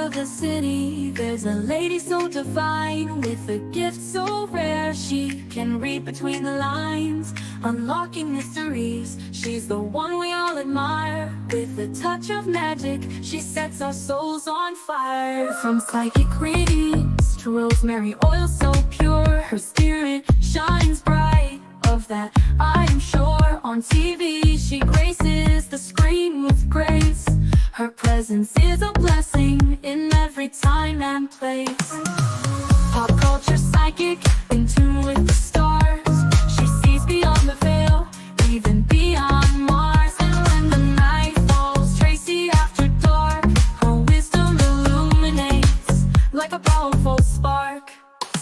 of the city, there's a lady so divine, with a gift so rare. She can read between the lines, unlocking mysteries. She's the one we all admire. With a touch of magic, she sets our souls on fire. From psychic readings to rosemary oil so pure, her spirit shines bright. Of that I am sure. On TV she graces the screen with grace. Her presence is a blessing in every time and place. Pop culture psychic, in tune with the stars. She sees beyond the veil, even beyond Mars. And when the night falls, Tracy after dark, her wisdom illuminates like a powerful spark.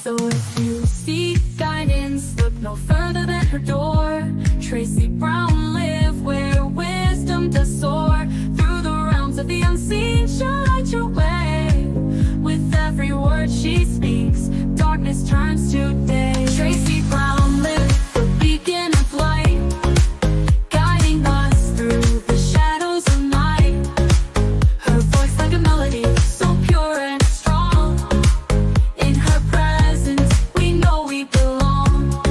So if you seek guidance, look no further than her door. Tracy Brown live where wisdom does soar. Through the realms of the unseen, she'll light your way. With every word she speaks, darkness turns to day. Tracy Brown live, the beacon of light, guiding us through the shadows of night. Her voice like a melody, so pure and strong. In her presence, we know we belong.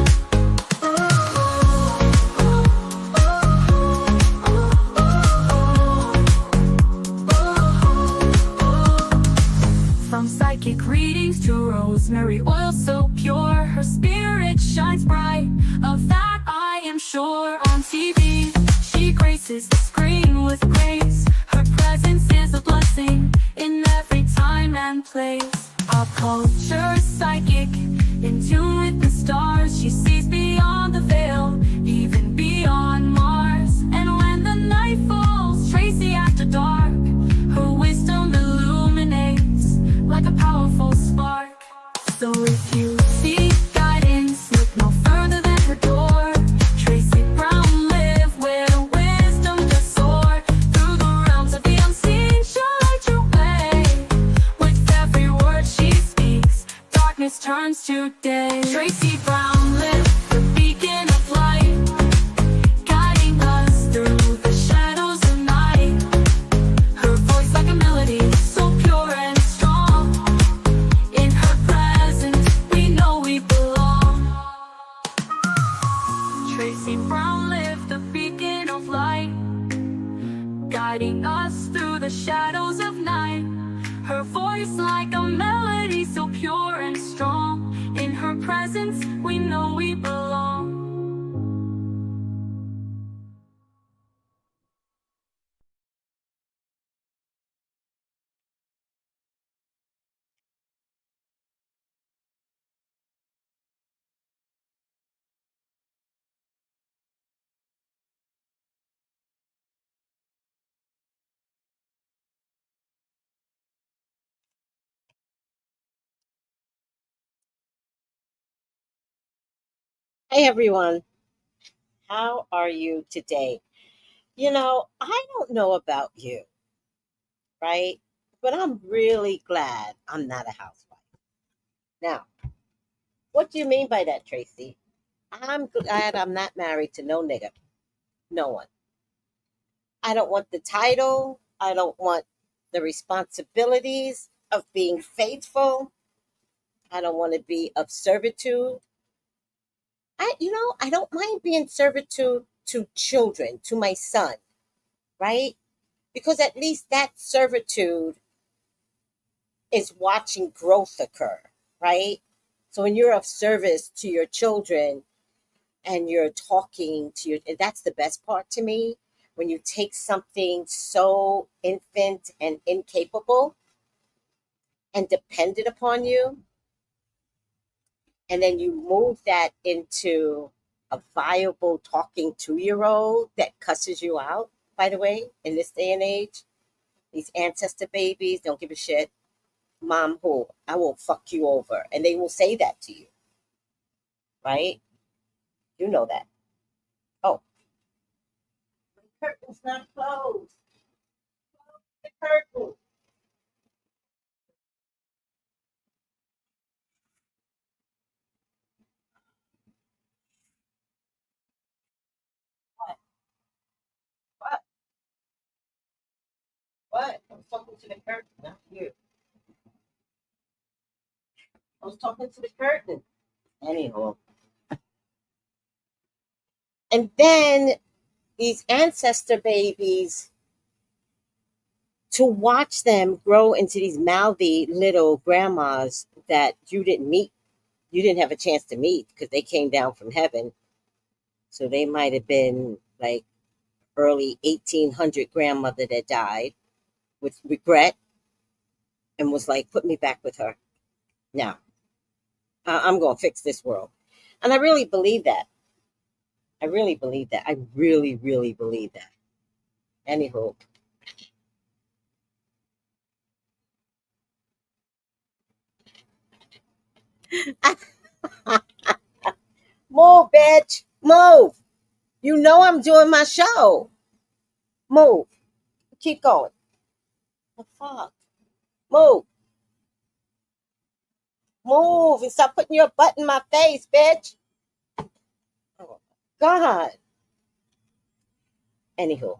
From psychic readings to rosemary oil so pure, her spirit shines bright. Of that I am sure. On TV, she graces the screen with grace. Her presence is a blessing in every time and place. Pop culture psychic, in tune with the stars. She sees beyond the veil, even beyond Mars. And when the night falls, Tracy after dark, her wisdom illuminates like a powerful spark. So if you seek guidance, look no further than her door. Tracy Brown live where wisdom does soar. Through the realms of the unseen, she'll light your way. With every word she speaks, darkness turns to day. Tracy Brown live, the beacon of light, guiding us through the shadows of night. Her voice like a melody, so pure and strong. In her presence, we know we belong. Tracy Brown live, the beacon of light, guiding us through the shadows of night. Her voice like a melody, so pure and strong. In her presence, we know we belong. Hey everyone, how are you today? I don't know about you, right? But I'm really glad I'm not a housewife. Now, what do you mean by that, Tracy? I'm glad I'm not married to no nigga, no one. I don't want the title, I don't want the responsibilities of being faithful, I don't want to be of servitude. I don't mind being servitude to children, to my son, right? Because at least that servitude is watching growth occur, right? So when you're of service to your children and you're talking to your, that's the best part to me. When you take something so infant and incapable and dependent upon you, and then you move that into a viable talking 2 year old that cusses you out, by the way, in this day and age, these ancestor babies don't give a shit. Mom, who I will fuck you over. And they will say that to you, right? You know that. Oh, the curtain's not closed. The curtain. What? What? What? I'm talking to the curtain, not you. I was talking to the curtain. Anyhow. And then these ancestor babies, to watch them grow into these mouthy little grandmas that you didn't meet, you didn't have a chance to meet because they came down from heaven. So they might have been like early 1800 grandmother that died with regret and was like, put me back with her. Now, I'm going to fix this world. And I really believe that. I really believe that. I really, really believe that. Anywho. Move, bitch. Move. You know I'm doing my show. Move. Keep going. The fuck? Move. Move and stop putting your butt in my face, bitch. Oh, God. Anywho.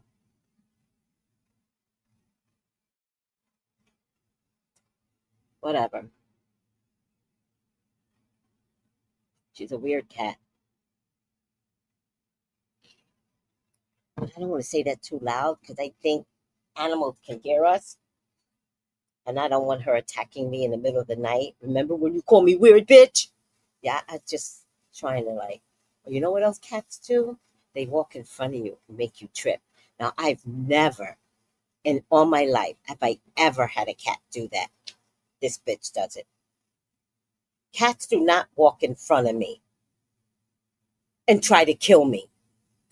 Whatever. She's a weird cat. But I don't want to say that too loud because I think animals can hear us. And I don't want her attacking me in the middle of the night. Remember when you call me weird, bitch? Yeah, I just trying to like, you know what else cats do? They walk in front of you and make you trip. Now, I've never in all my life have I ever had a cat do that. This bitch does it. Cats do not walk in front of me and try to kill me.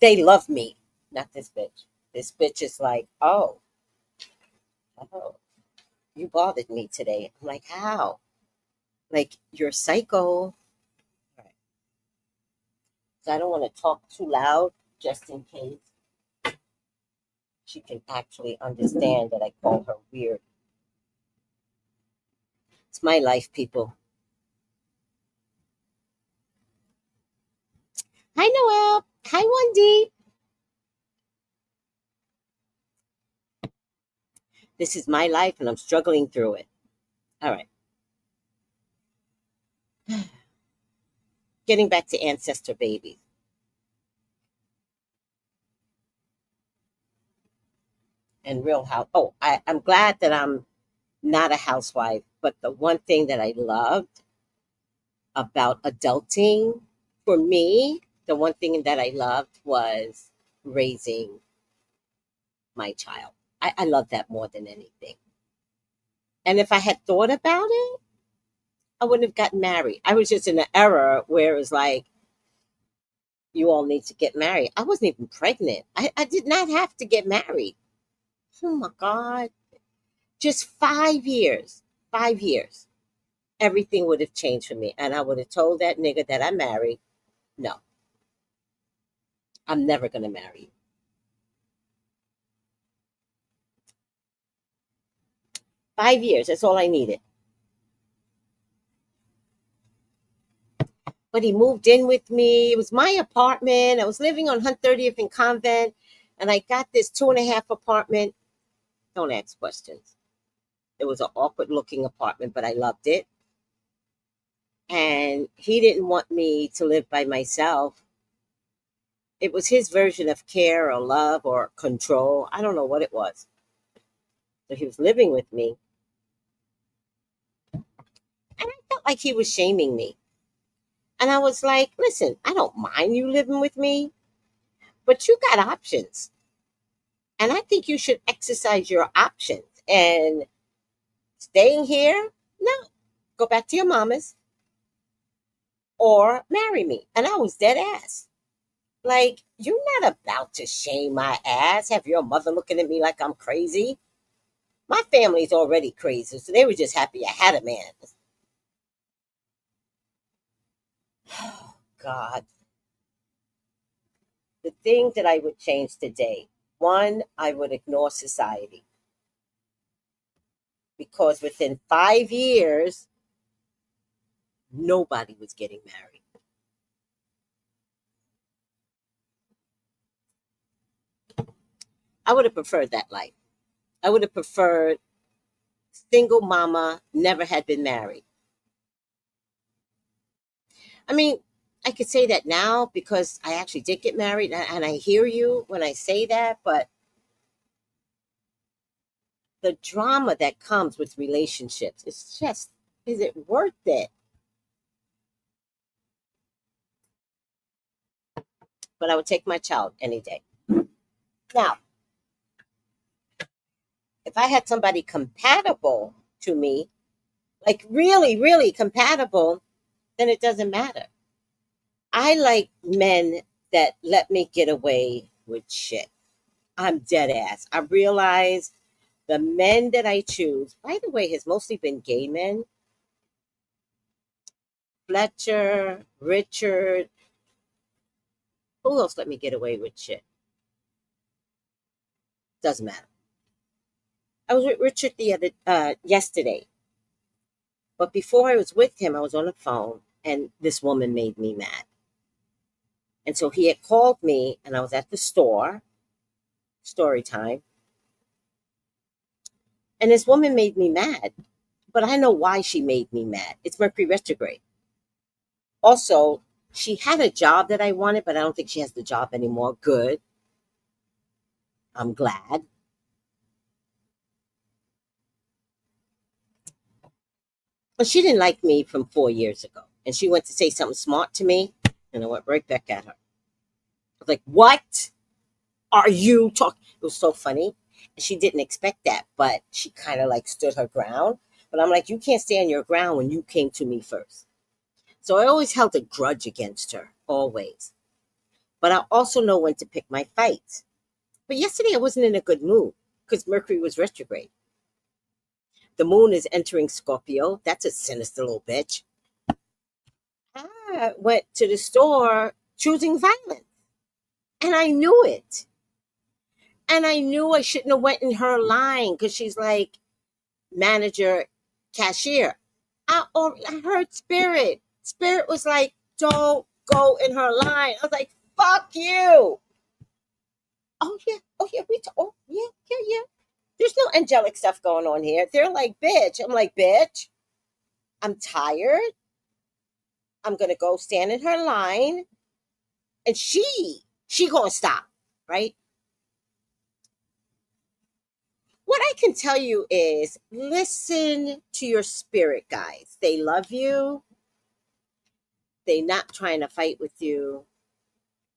They love me. Not this bitch. This bitch is like, oh, you bothered me today. I'm like, how? Like, you're psycho. All right. So I don't want to talk too loud just in case she can actually understand that I call her weird. It's my life, people. Hi, Noelle. Hi, Wendy. This is my life, and I'm struggling through it. All right. Getting back to ancestor babies and real house. Oh, I'm glad that I'm not a housewife, but the one thing that I loved about adulting for me, the one thing that I loved was raising my child. I love that more than anything. And if I had thought about it, I wouldn't have gotten married. I was just in an era where it was like, you all need to get married. I wasn't even pregnant. I did not have to get married. Oh my God. Just 5 years. 5 years. Everything would have changed for me. And I would have told that nigga that I married, no, I'm never going to marry you. 5 years. That's all I needed. But he moved in with me. It was my apartment. I was living on 130th and Convent. And I got this 2.5 apartment. Don't ask questions. It was an awkward looking apartment, but I loved it. And he didn't want me to live by myself. It was his version of care or love or control. I don't know what it was. So he was living with me. And I felt like he was shaming me. And I was like, listen, I don't mind you living with me, but you got options. And I think you should exercise your options. And staying here, no, go back to your mama's or marry me. And I was dead ass. Like, you're not about to shame my ass, have your mother looking at me like I'm crazy. My family's already crazy, so they were just happy I had a man. Oh, God. The things that I would change today. One, I would ignore society because within 5 years, nobody was getting married. I would have preferred that life. I would have preferred single mama, never had been married. I mean, I could say that now because I actually did get married, and I hear you when I say that, but the drama that comes with relationships, it's just, is it worth it? But I would take my child any day. Now, if I had somebody compatible to me, like really, really compatible, then it doesn't matter. I like men that let me get away with shit. I'm dead ass. I realize the men that I choose, by the way, has mostly been gay men. Fletcher, Richard, who else let me get away with shit? Doesn't matter. I was with Richard the other yesterday, but before I was with him, I was on the phone, and this woman made me mad. And so he had called me, and I was at the store, story time, and this woman made me mad. But I know why she made me mad. It's Mercury retrograde. Also, she had a job that I wanted, but I don't think she has the job anymore. Good. I'm glad. But she didn't like me from 4 years ago. And she went to say something smart to me, and I went right back at her. I was like, what are you talking? It was so funny. And she didn't expect that, but she kind of like stood her ground. But I'm like, you can't stand your ground when you came to me first. So I always held a grudge against her, always. But I also know when to pick my fights. But yesterday I wasn't in a good mood because Mercury was retrograde. The moon is entering Scorpio. That's a sinister little bitch. I went to the store choosing violence, and I knew it. And I knew I shouldn't have went in her line because she's like manager, cashier. I heard Spirit. Spirit was like, don't go in her line. I was like, fuck you. Oh yeah, oh yeah. There's no angelic stuff going on here. They're like, bitch. I'm like, bitch, I'm tired. I'm gonna go stand in her line, and she gonna stop, right? What I can tell you is listen to your spirit guides. They love you. They're not trying to fight with you.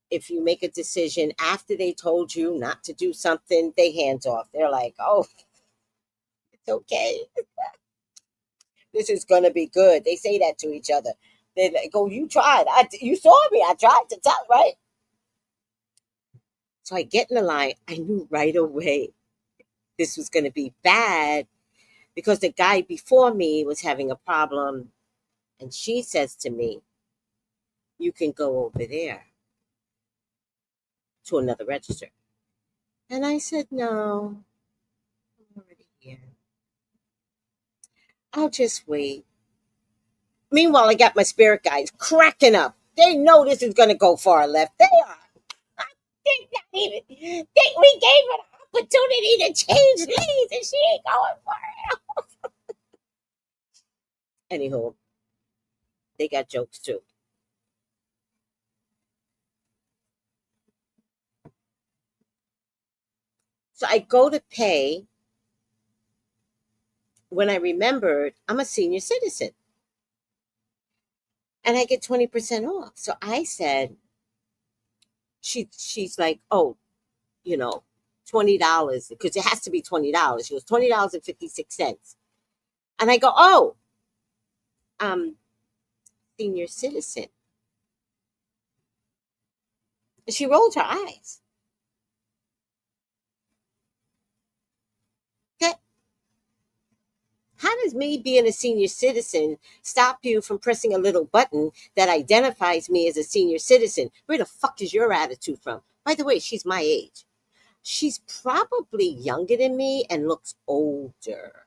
If you make a decision after they told you not to do something, they hands off. They're like, oh, it's okay. This is gonna be good. They say that to each other. They like, oh, you tried. You saw me. I tried to tell, right? So I get in the line. I knew right away this was going to be bad because the guy before me was having a problem. And she says to me, you can go over there to another register. And I said, no, I'm already here. I'll just wait. Meanwhile, I got my spirit guides cracking up. They know this is going to go far left. They are. They not even. We gave her an opportunity to change lanes, and she ain't going for it. Anywho, they got jokes too. So I go to pay when I remembered I'm a senior citizen and I get 20% off. So I said, she's like, oh, you know, $20 because it has to be $20. She goes, $20.56. And I go, oh, senior citizen. And she rolled her eyes. Okay. How does me being a senior citizen stop you from pressing a little button that identifies me as a senior citizen? Where the fuck is your attitude from? By the way, she's my age. She's probably younger than me and looks older,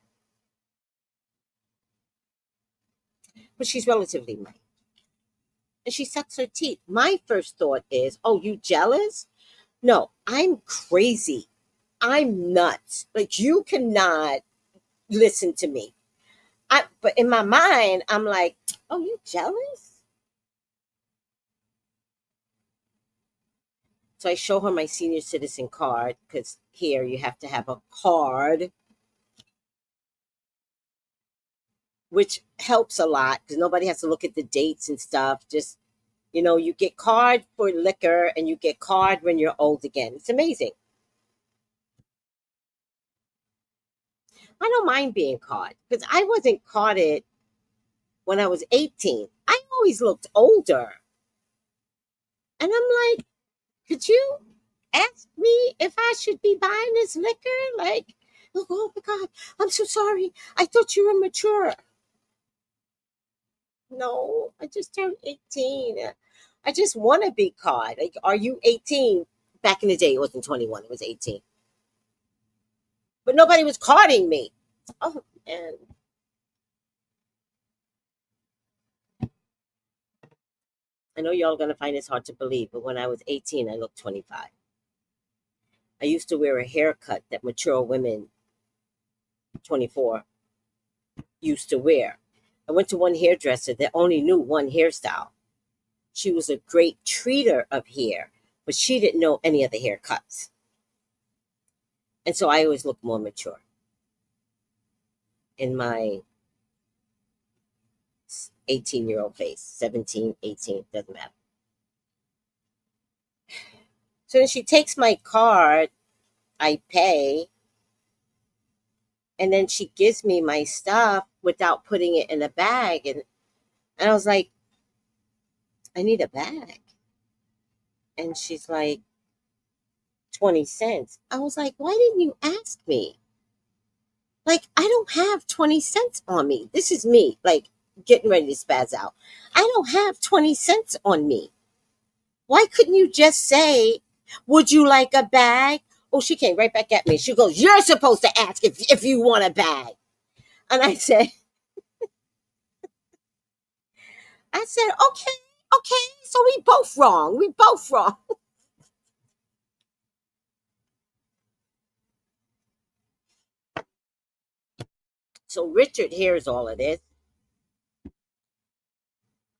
but she's relatively my age. And she sucks her teeth. My first thought is, oh, you jealous? No, I'm crazy. I'm nuts. Like, you cannot listen to me. But in my mind, I'm like, oh, you jealous? So I show her my senior citizen card because here you have to have a card, which helps a lot because nobody has to look at the dates and stuff. Just, you get card for liquor and you get card when you're old again. It's amazing. I don't mind being caught because I wasn't caught it when I was 18. I always looked older. And I'm like, could you ask me if I should be buying this liquor? Like, oh my God, I'm so sorry. I thought you were mature. No, I just turned 18. I just want to be caught. Like, are you 18? Back in the day, it wasn't 21, it was 18. But nobody was carding me. Oh, man. I know y'all are going to find this hard to believe, but when I was 18, I looked 25. I used to wear a haircut that mature women, 24, used to wear. I went to one hairdresser that only knew one hairstyle. She was a great treater of hair, but she didn't know any of the haircuts. And so I always look more mature in my 18-year-old face, 17, 18, doesn't matter. So then she takes my card, I pay, and then she gives me my stuff without putting it in a bag. And I was like, I need a bag. And she's like, 20 cents. I was like, why didn't you ask me? Like, I don't have 20 cents on me. This is me, like, getting ready to spaz out. I don't have 20 cents on me. Why couldn't you just say, would you like a bag? Oh, she came right back at me. She goes, you're supposed to ask if you want a bag. And I said, okay. So we both wrong. We both wrong. So Richard hears all of this.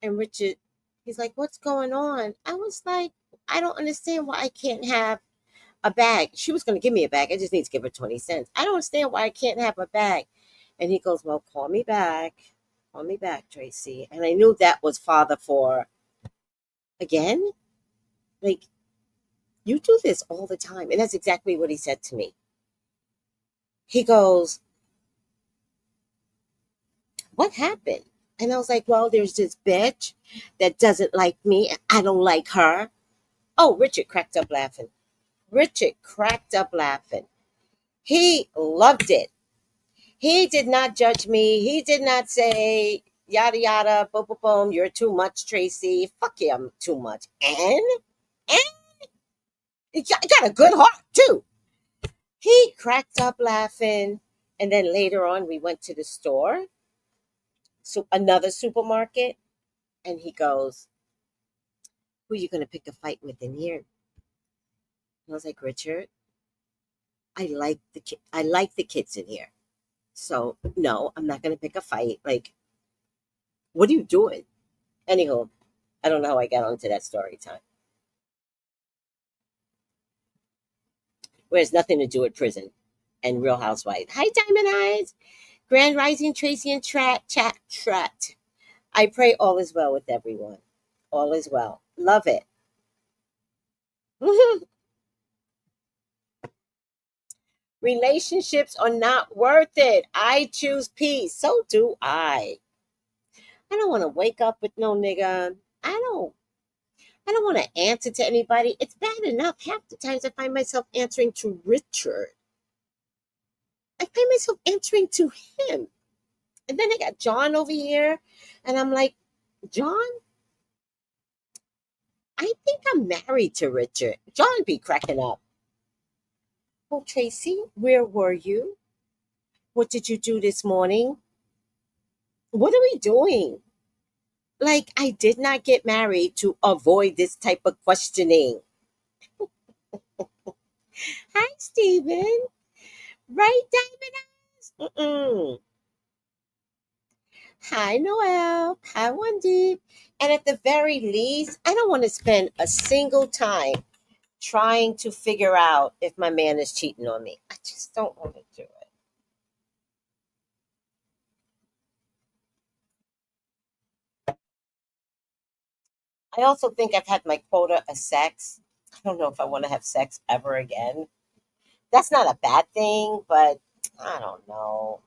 And Richard, he's like, what's going on? I was like, I don't understand why I can't have a bag. She was going to give me a bag. I just need to give her 20 cents. I don't understand why I can't have a bag. And he goes, well, call me back. Call me back, Tracy. And I knew that was father for, again, like, you do this all the time. And that's exactly what he said to me. He goes, what happened? And I was like, well, there's this bitch that doesn't like me. I don't like her. Oh, Richard cracked up laughing. Richard cracked up laughing. He loved it. He did not judge me. He did not say, yada, yada, boom, boom, boom, you're too much, Tracy. Fuck yeah, I'm too much. And he got a good heart, too. He cracked up laughing. And then later on, we went to the store, so another supermarket. And he goes, who are you going to pick a fight with in here? And I was like, Richard, I like the kids in here. So no, I'm not gonna pick a fight. Like, what are you doing? Anyhow, I don't know how I got onto that story time. Where it's nothing to do with prison and Real Housewives. Hi, Diamond Eyes, Grand Rising, Tracy and Trat. I pray all is well with everyone. All is well. Love it. Relationships are not worth it. I choose peace. So do I. I don't want to wake up with no nigga. I don't want to answer to anybody. It's bad enough. Half the times I find myself answering to Richard. I find myself answering to him. And then I got John over here. And I'm like, John, I think I'm married to Richard. John be cracking up. Oh, Tracy, where were you? What did you do this morning? What are we doing? Like, I did not get married to avoid this type of questioning. Hi, Stephen. Right, Diamond Eyes? Mm-mm. Hi, Noel. Hi, One Deep. And at the very least, I don't want to spend a single time trying to figure out if my man is cheating on me. I just don't want to do it. I also think I've had my quota of sex. I don't know if I want to have sex ever again. That's not a bad thing, but I don't know.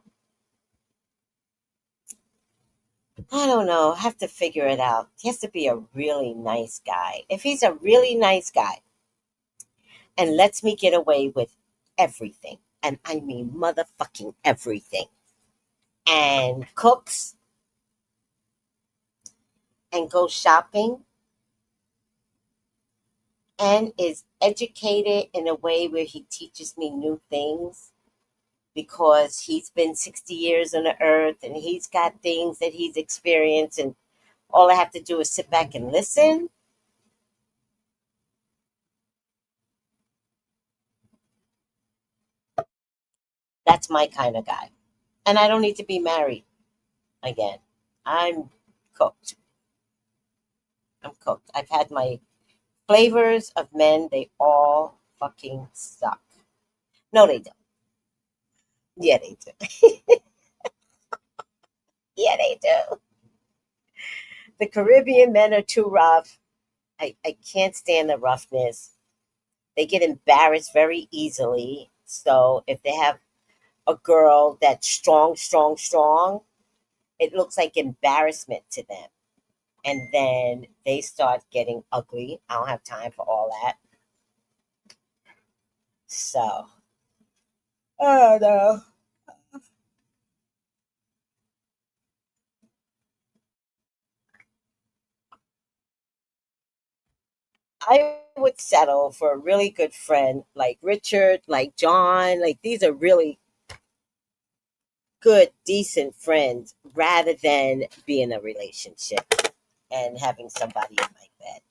I don't know. I have to figure it out. He has to be a really nice guy. If he's a really nice guy and lets me get away with everything, and I mean motherfucking everything, and cooks and goes shopping and is educated in a way where he teaches me new things because he's been 60 years on the earth and he's got things that he's experienced, and all I have to do is sit back and listen. That's my kind of guy. And I don't need to be married again. I'm cooked. I'm cooked. I've had my flavors of men. They all fucking suck. No, they don't. Yeah, they do. Yeah, they do. The Caribbean men are too rough. I can't stand the roughness. They get embarrassed very easily. So if they have a girl that's strong, strong, strong, it looks like embarrassment to them. And then they start getting ugly. I don't have time for all that. So, oh no. I would settle for a really good friend like Richard, like John. Like these are really good, decent friends rather than be in a relationship and having somebody in my bed.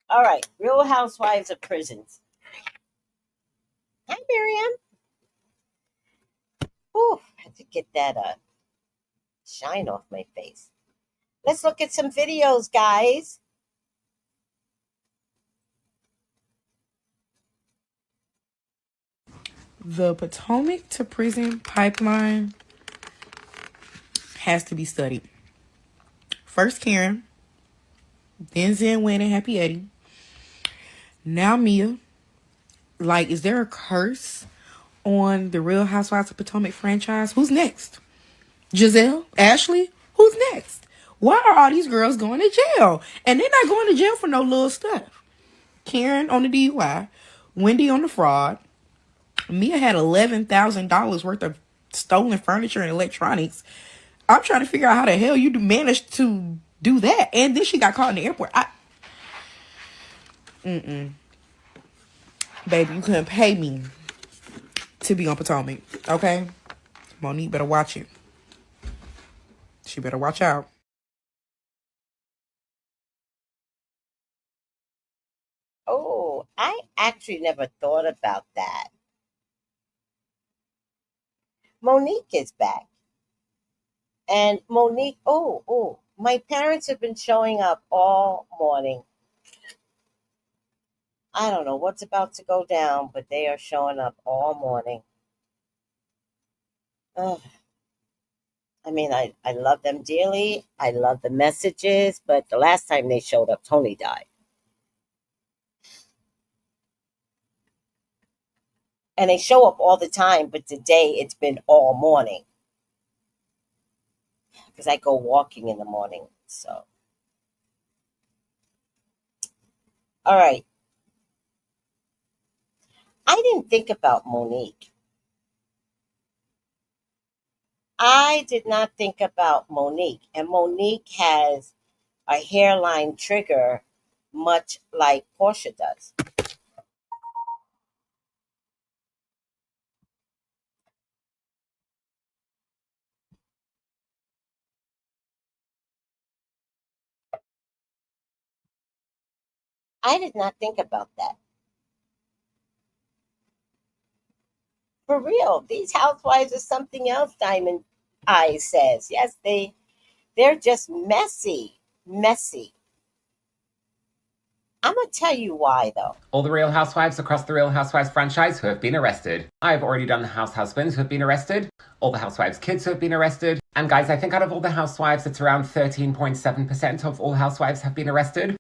All right, Real Housewives of Prisons. Hi, Miriam. Whew, had to get that shine off my face. Let's look at some videos, guys. The Potomac to prison pipeline has to be studied. First Karen, then Zen Wayne and Happy Eddie. Now Mia. Like, is there a curse on the Real Housewives of Potomac franchise? Who's next? Giselle? Ashley? Who's next? Why are all these girls going to jail? And they're not going to jail for no little stuff. Karen on the DUI, Wendy on the fraud. Mia had $11,000 worth of stolen furniture and electronics. I'm trying to figure out how the hell you managed to do that. And then she got caught in the airport. Baby, you couldn't pay me to be on Potomac. Okay? Monique better watch it. She better watch out. Oh, I actually never thought about that. Monique is back. And Monique, my parents have been showing up all morning. I don't know what's about to go down, but they are showing up all morning. Ugh. I mean, I love them dearly. I love the messages, but the last time they showed up, Tony died. And they show up all the time, but today it's been all morning because I go walking in the morning. So, all right. I didn't think about Monique. I did not think about Monique. And Monique has a hairline trigger, much like Portia does. I did not think about that. For real, these housewives are something else, Diamond. I says. Yes, they're just messy. Messy. I'm gonna tell you why though. All the Real Housewives across the Real Housewives franchise who have been arrested. I've already done the house husbands who have been arrested, all the Housewives kids who have been arrested, and guys, I think out of all the housewives, it's around 13.7% of all housewives have been arrested.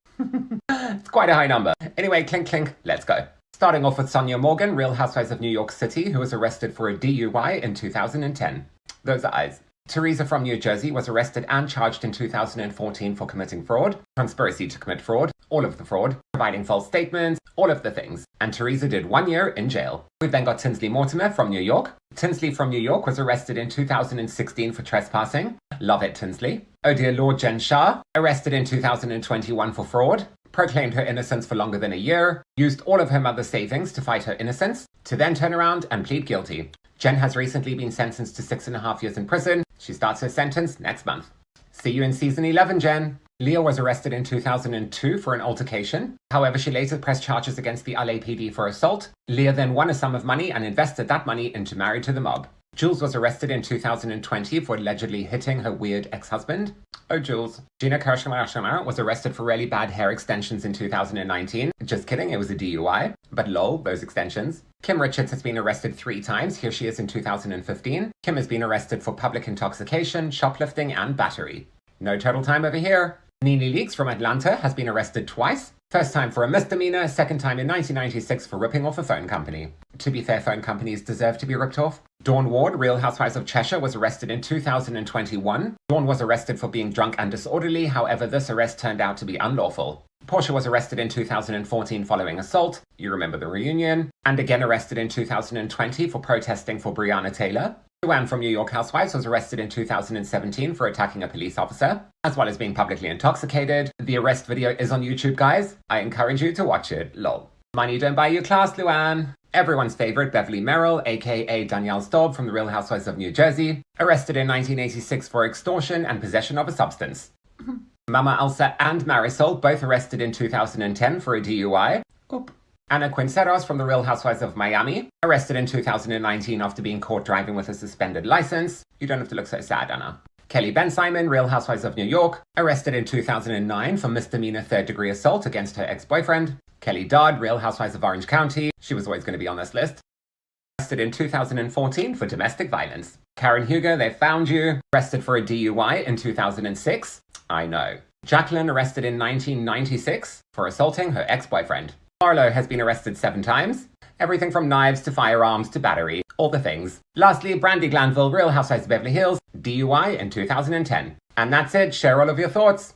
It's quite a high number. Anyway, clink clink, let's go. Starting off with Sonia Morgan, Real Housewives of New York City, who was arrested for a DUI in 2010. Those are eyes. Teresa from New Jersey was arrested and charged in 2014 for committing fraud, conspiracy to commit fraud, all of the fraud, providing false statements, all of the things. And Teresa did 1 year in jail. We've then got Tinsley Mortimer from New York. Tinsley from New York was arrested in 2016 for trespassing. Love it, Tinsley. Oh dear Lord, Jen Shah, arrested in 2021 for fraud. Proclaimed her innocence for longer than a year, used all of her mother's savings to fight her innocence, to then turn around and plead guilty. Jen has recently been sentenced to 6.5 years in prison. She starts her sentence next month. See you in season 11, Jen. Leah was arrested in 2002 for an altercation. However, she later pressed charges against the LAPD for assault. Leah then won a sum of money and invested that money into Married to the Mob. Jules was arrested in 2020 for allegedly hitting her weird ex-husband. Oh, Jules. Gina Kirschner was arrested for really bad hair extensions in 2019. Just kidding, it was a DUI. But lol, those extensions. Kim Richards has been arrested 3 times. Here she is in 2015. Kim has been arrested for public intoxication, shoplifting, and battery. No total time over here. Nene Leakes from Atlanta has been arrested twice. First time for a misdemeanor, second time in 1996 for ripping off a phone company. To be fair, phone companies deserve to be ripped off. Dawn Ward, Real Housewives of Cheshire, was arrested in 2021. Dawn was arrested for being drunk and disorderly, however this arrest turned out to be unlawful. Portia was arrested in 2014 following assault, you remember the reunion, and again arrested in 2020 for protesting for Breonna Taylor. Joanne from New York Housewives was arrested in 2017 for attacking a police officer, as well as being publicly intoxicated. The arrest video is on YouTube, guys. I encourage you to watch it, lol. Money don't buy you class, Luann. Everyone's favorite Beverly Merrill, aka Danielle Staub from the Real Housewives of New Jersey, arrested in 1986 for extortion and possession of a substance. Mama Elsa and Marisol, both arrested in 2010 for a DUI. Oop. Anna Quinceros from the Real Housewives of Miami, arrested in 2019 after being caught driving with a suspended license. You don't have to look so sad, Anna. Kelly Ben-Simon, Real Housewives of New York, arrested in 2009 for misdemeanor third-degree assault against her ex-boyfriend. Kelly Dodd, Real Housewives of Orange County, she was always going to be on this list, arrested in 2014 for domestic violence. Karen Hugo, they found you, arrested for a DUI in 2006. I know. Jacqueline, arrested in 1996 for assaulting her ex-boyfriend. Marlo has been arrested 7 times. Everything from knives to firearms to battery. All the things. Lastly, Brandi Glanville, Real Housewives of Beverly Hills, DUI in 2010. And that's it. Share all of your thoughts.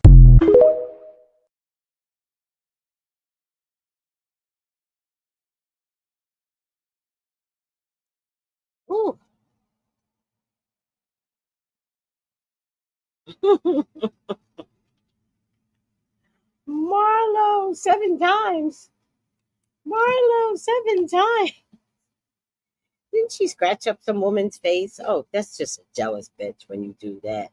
Ooh. Marlo, 7 times. Marlo, 7 times. Didn't she scratch up some woman's face? Oh, that's just a jealous bitch when you do that.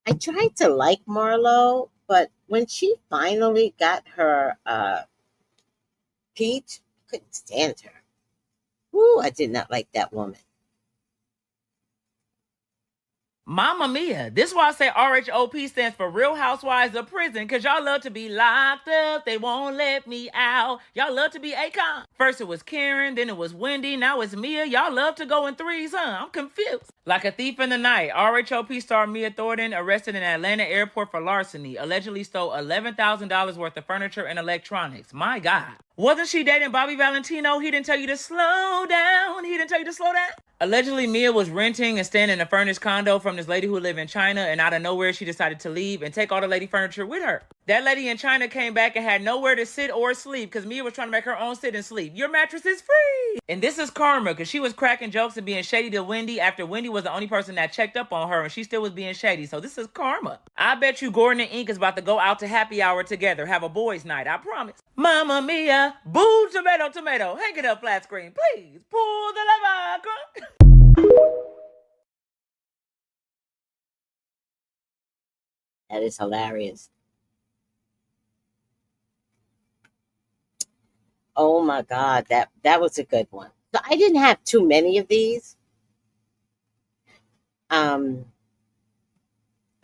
I tried to like Marlo, but when she finally got her peach, I couldn't stand her. Ooh, I did not like that woman. Mamma mia. This is why I say RHOP stands for Real Housewives of Prison, because y'all love to be locked up. They won't let me out. Y'all love to be Akon. First it was Karen, then it was Wendy, now it's Mia. Y'all love to go in threes, huh? I'm confused. Like a thief in the night, RHOP star Mia Thornton arrested in Atlanta airport for larceny, allegedly stole $11,000 worth of furniture and electronics. My God. Wasn't she dating Bobby Valentino? He didn't tell you to slow down. He didn't tell you to slow down. Allegedly, Mia was renting and staying in a furnished condo from this lady who lived in China, and out of nowhere, she decided to leave and take all the lady furniture with her. That lady in China came back and had nowhere to sit or sleep because Mia was trying to make her own sit and sleep. Your mattress is free. And this is karma because she was cracking jokes and being shady to Wendy after Wendy was the only person that checked up on her and she still was being shady. So this is karma. I bet you Gordon and Ink is about to go out to happy hour together, have a boys' night. I promise. Mamma mia, boo, tomato, tomato. Hang it up flat screen, please. Pull the lever. That is hilarious. Oh my God, that was a good one. So I didn't have too many of these. Um,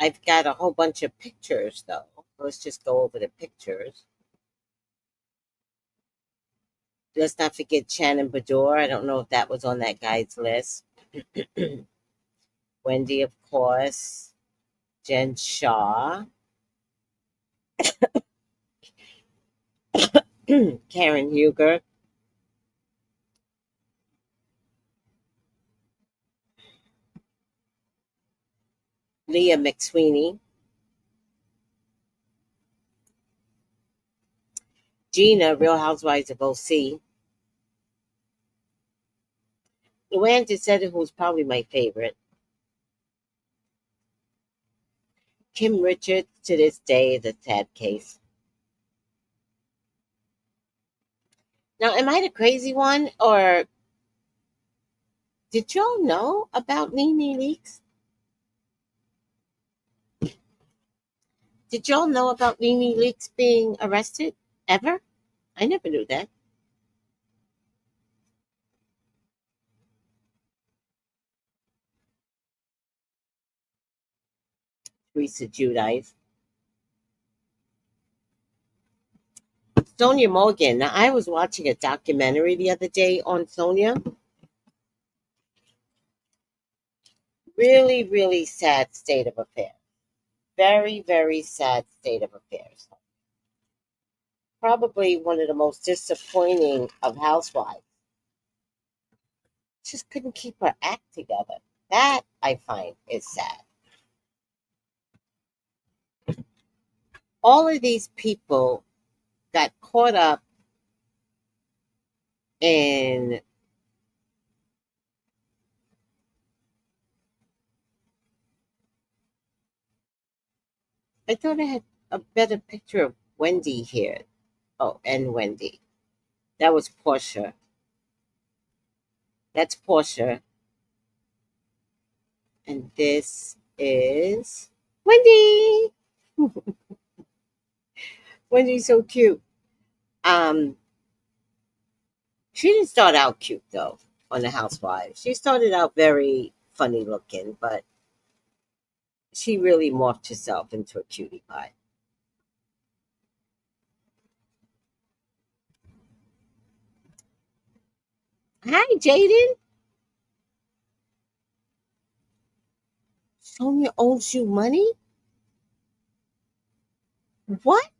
I've got a whole bunch of pictures though. Let's just go over the pictures. Let's not forget Shannon Bador. I don't know if that was on that guy's list. Wendy, of course. Jen Shaw. Karen Huger. Leah McSweeney. Gina, Real Housewives of OC. Luann DeSetta, who's probably my favorite. Kim Richards, to this day, is a sad case. Now, am I the crazy one, or did y'all know about Nene Leakes? Did y'all know about Nene Leakes being arrested? Ever? I never knew that. Teresa Judice. Sonia Morgan. Now, I was watching a documentary the other day on Sonia. Really, really sad state of affairs. Very, very sad state of affairs. Probably one of the most disappointing of housewives. Just couldn't keep her act together. That I find is sad. All of these people got caught up in I thought I had a better picture of Wendy here. Oh, and Wendy. That was Portia. That's Portia. And this is Wendy. Wendy's so cute. Um, she didn't start out cute though on the Housewives. She started out very funny looking, but she really morphed herself into a cutie pie. Hi, Jaden. Sonia owes you money? What?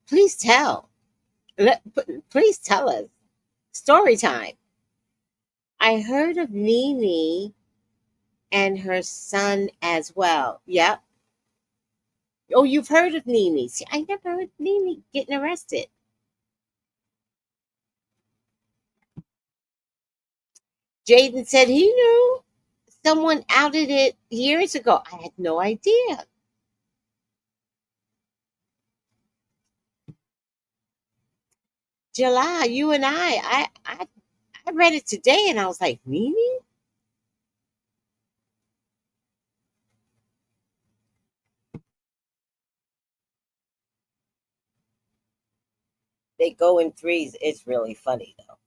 Please tell. Please tell us. Story time. I heard of Nene and her son as well. Yep. Oh, you've heard of Nene. See, I never heard of Nene getting arrested. Jaden said he knew. Someone outed it years ago. I had no idea. July, you and I read it today and I was like, Nene? They go in threes. It's really funny though.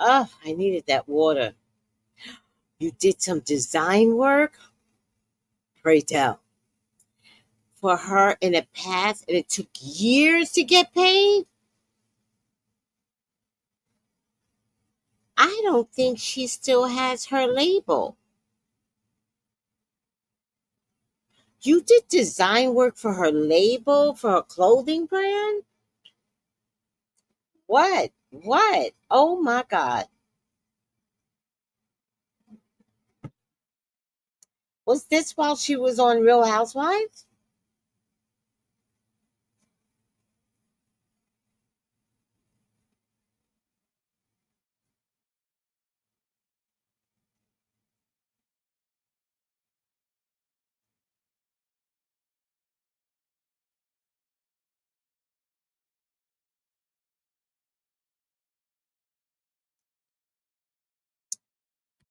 Oh, I needed that water. You did some design work? Pray tell. For her in the past, and it took years to get paid? I don't think she still has her label. You did design work for her label, for her clothing brand? What? What? Oh my God. Was this while she was on Real Housewives?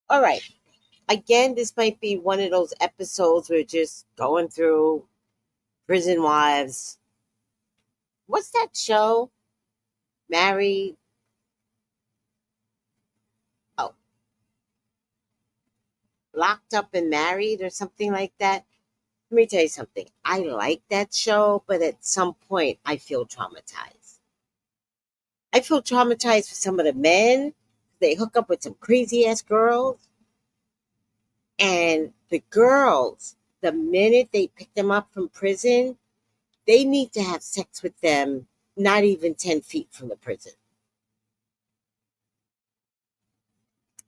All right. Again, this might be one of those episodes we're just going through Prison Wives. What's that show? Married. Oh, Locked Up and Married or something like that. Let me tell you something. I like that show, but at some point I feel traumatized. I feel traumatized for some of the men. They hook up with some crazy ass girls. And the girls, the minute they pick them up from prison, they need to have sex with them not even 10 feet from the prison.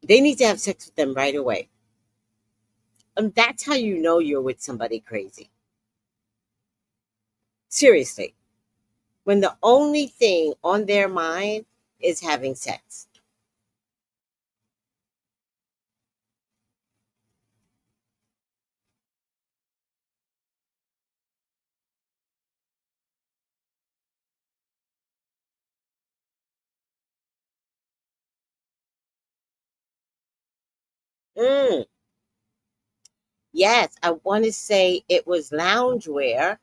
They need to have sex with them right away. And that's how you know you're with somebody crazy. Seriously. When the only thing on their mind is having sex. Mm, yes, I want to say it was loungewear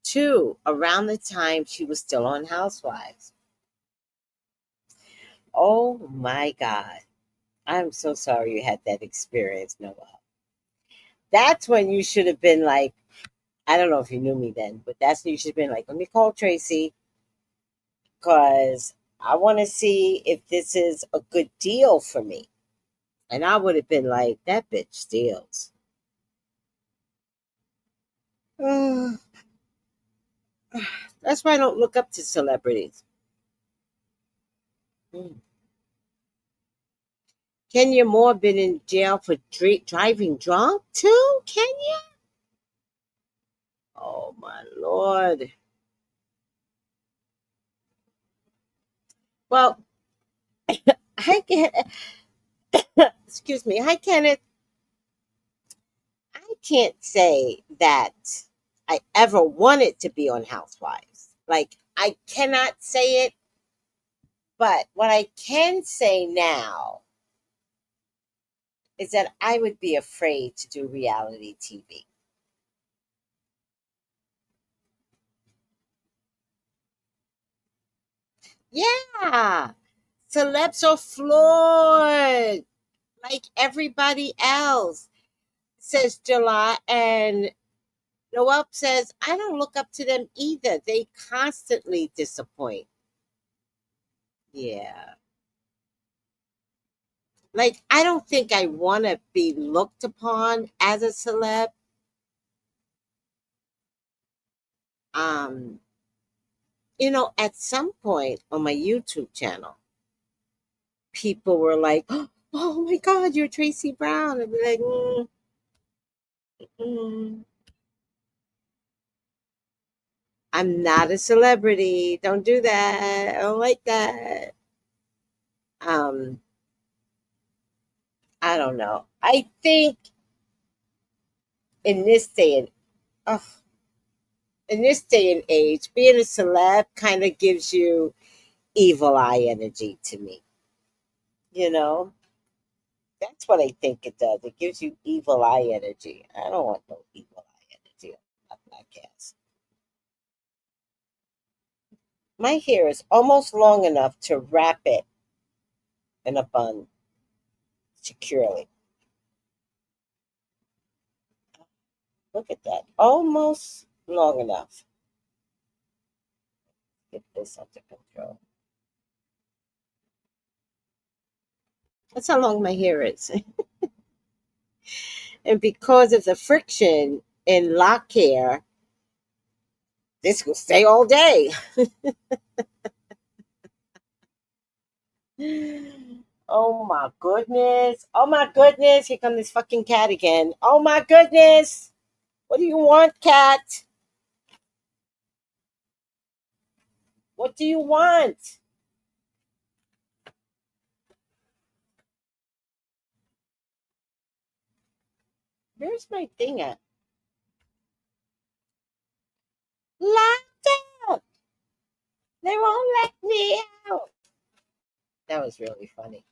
too, around the time she was still on Housewives. Oh my God. I'm so sorry you had that experience, Noah. That's when you should have been like, I don't know if you knew me then, but that's when you should have been like, let me call Tracy because I want to see if this is a good deal for me. And I would have been like, that bitch steals. That's why I don't look up to celebrities. Mm. Kenya Moore been in jail for driving drunk too? Kenya? Oh my Lord. Well, I can excuse me. Hi, Kenneth. I can't say that I ever wanted to be on Housewives. Like, I cannot say it, but what I can say now is that I would be afraid to do reality TV. Yeah, celebs are flawed like everybody else, says July. And Noel says, I don't look up to them either. They constantly disappoint. Yeah. Like, I don't think I want to be looked upon as a celeb. Um, at some point on my YouTube channel, people were like, "Oh my God, you're Tracy Brown." I'd be like, mm, "I'm not a celebrity. Don't do that. I don't like that." Um, I don't know. I think in this day and oh, in this day and age, being a celeb kind of gives you evil eye energy to me. You know, that's what I think it does. It gives you evil eye energy. I don't want no evil eye energy on my podcast. My hair is almost long enough to wrap it in a bun securely. Look at that. Almost long enough. Get this under control. That's how long my hair is. And because of the friction in lock hair, this will stay all day. Oh my goodness. Oh my goodness. Here comes this fucking cat again. Oh my goodness. What do you want, cat? What do you want? Where's my thing at? Locked out. They won't let me out. That was really funny.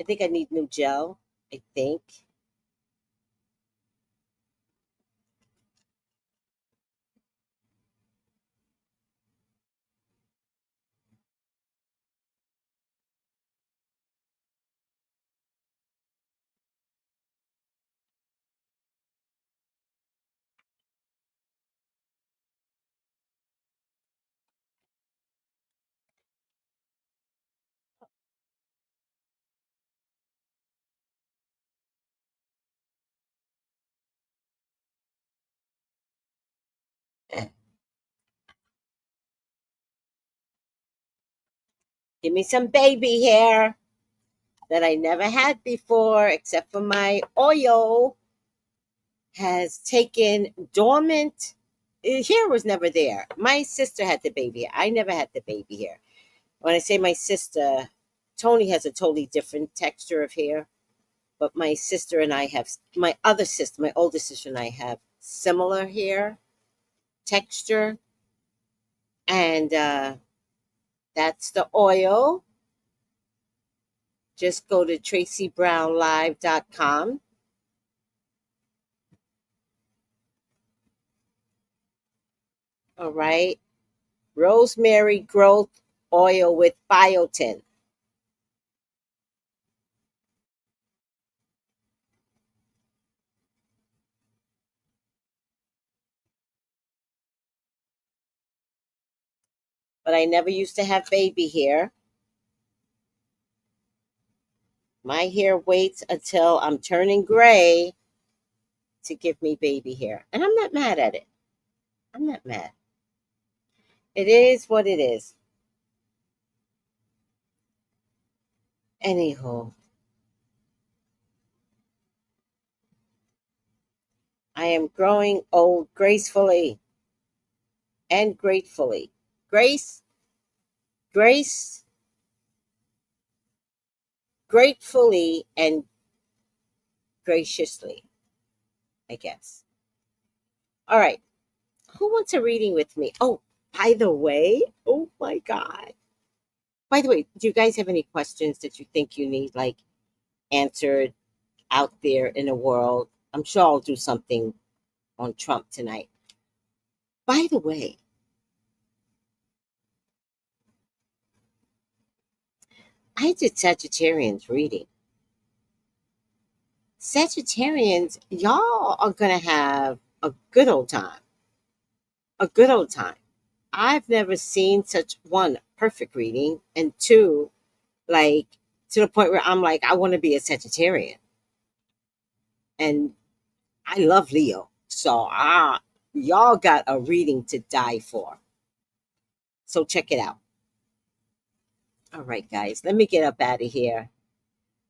I think I need new gel. I think. Give me some baby hair that I never had before, except for my oil has taken dormant. Hair was never there. My sister had the baby hair. I never had the baby hair. When I say my sister, Tony has a totally different texture of hair, but my sister and I have, my other sister, my older sister and I have similar hair texture. And that's the oil. Just go to tracybrownlive.com. All right. Rosemary growth oil with biotin. But I never used to have baby hair. My hair waits until I'm turning gray to give me baby hair. And I'm not mad at it. I'm not mad. It is what it is. Anywho, I am growing old gracefully and gratefully. Grace, gratefully, and graciously, I guess. All right. Who wants a reading with me? Oh, by the way, oh my God. By the way, do you guys have any questions that you think you need like answered out there in the world? I'm sure I'll do something on Trump tonight. By the way, I did Sagittarians reading. Sagittarians, y'all are going to have a good old time. A good old time. I've never seen such one perfect reading, and two, like to the point where I'm like, I want to be a Sagittarian. And I love Leo. So y'all got a reading to die for. So check it out. All right, guys, let me get up out of here.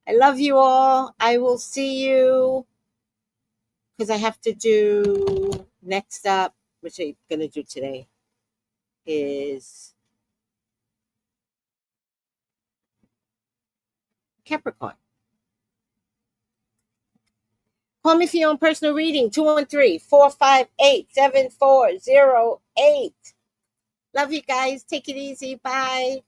I love you all. I will see you because I have to do next up, which I'm going to do today, is Capricorn. Call me for your own personal reading, 213-458-7408. Love you guys. Take it easy. Bye.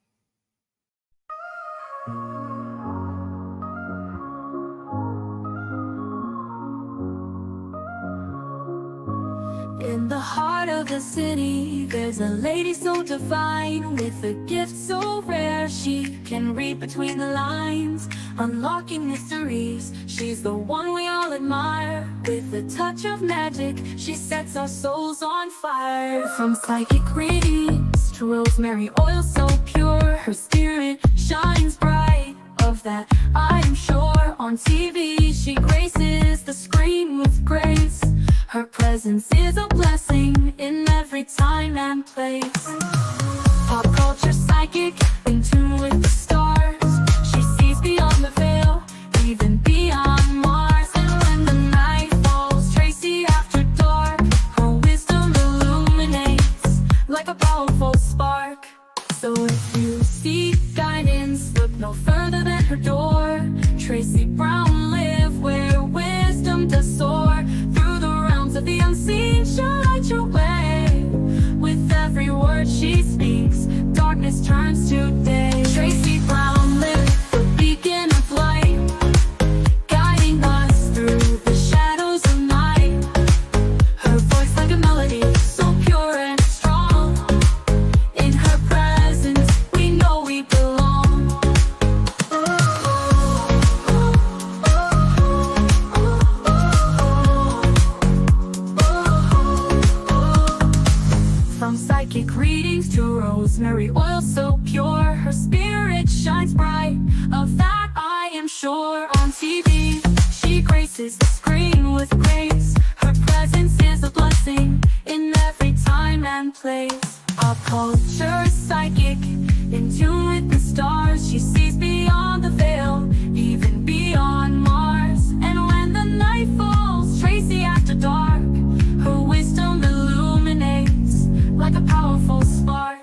In the heart of the city, there's a lady so divine, with a gift so rare she can read between the lines, unlocking mysteries. She's the one we all admire. With a touch of magic, she sets our souls on fire. From psychic readings to rosemary oil so pure, her spirit shines bright. Of that I am sure. On TV she graces the screen with grace. Her presence is a blessing in every time and place. Pop culture psychic, in tune with the stars. She sees beyond the veil, even beyond Mars. And when the night falls, Tracy after dark, her wisdom illuminates like a powerful spark. So if you seek guidance, look no further than her door. Tracy Brown live where wisdom does soar. Through the realms of the unseen, she'll light your way. With every word she speaks, darkness turns to day. Tracy Brown live, the beacon of light. so pure. Her spirit shines bright, of that I am sure. On TV, she graces the screen with grace. Her presence is a blessing in every time and place. Pop culture psychic, in tune with the stars. She sees beyond the veil, even beyond Mars. And when the night falls, Tracy after dark, her wisdom illuminates like a powerful spark.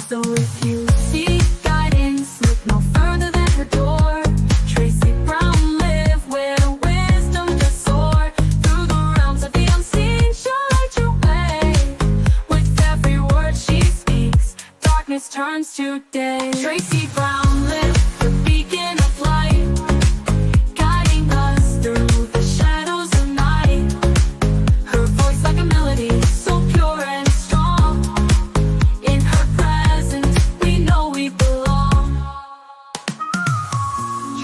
So if you seek guidance, look no further than her door. Tracy Brown live where wisdom does soar. Through the realms of the unseen, she'll light your way. With every word she speaks, darkness turns to day. Tracy Brown live, the beacon of light, guiding us through the shadows of night. Her voice like a melody, so pure and strong. In her presence, we know we belong.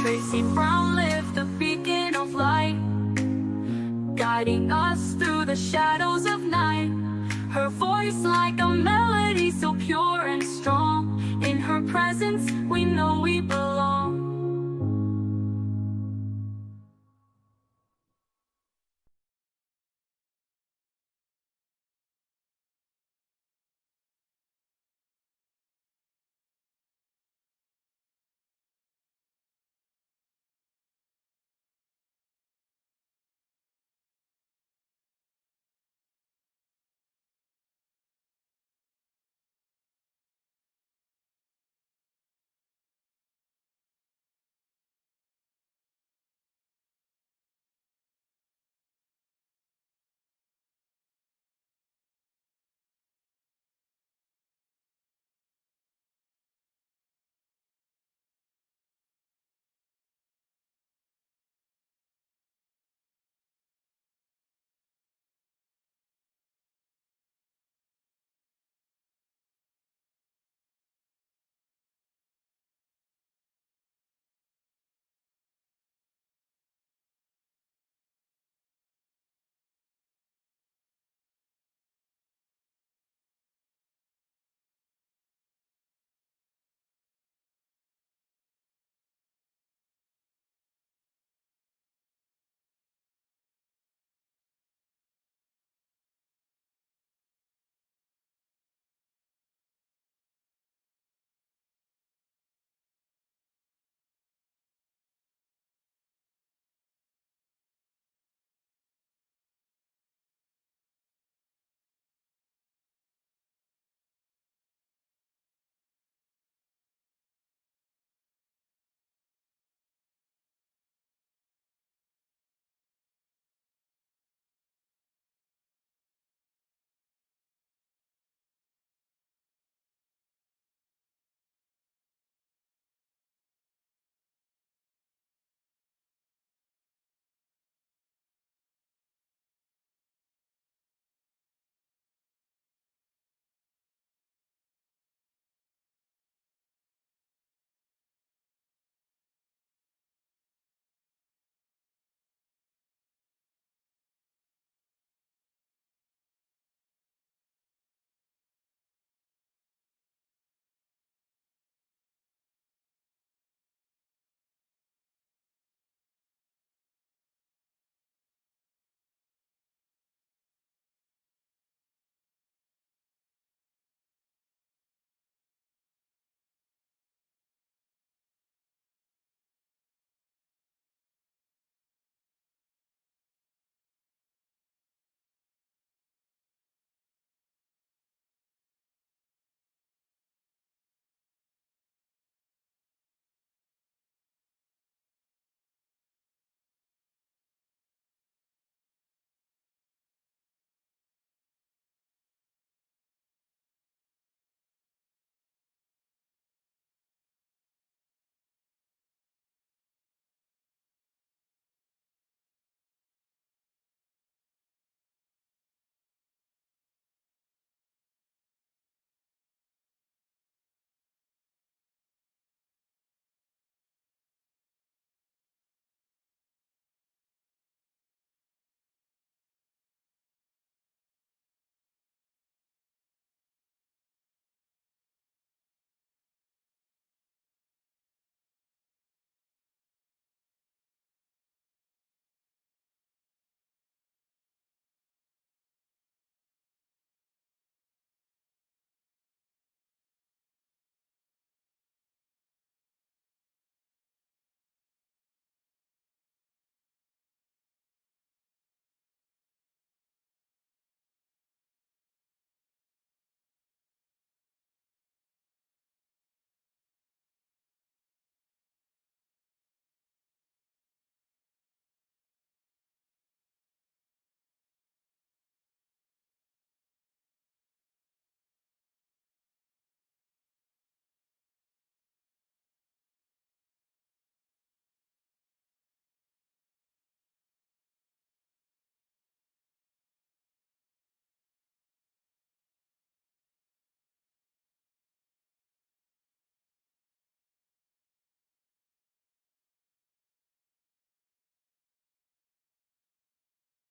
Tracy Brown lived the beacon of light, guiding us through the shadows of night. Her voice like a melody, so pure and strong. In her presence, we know we belong.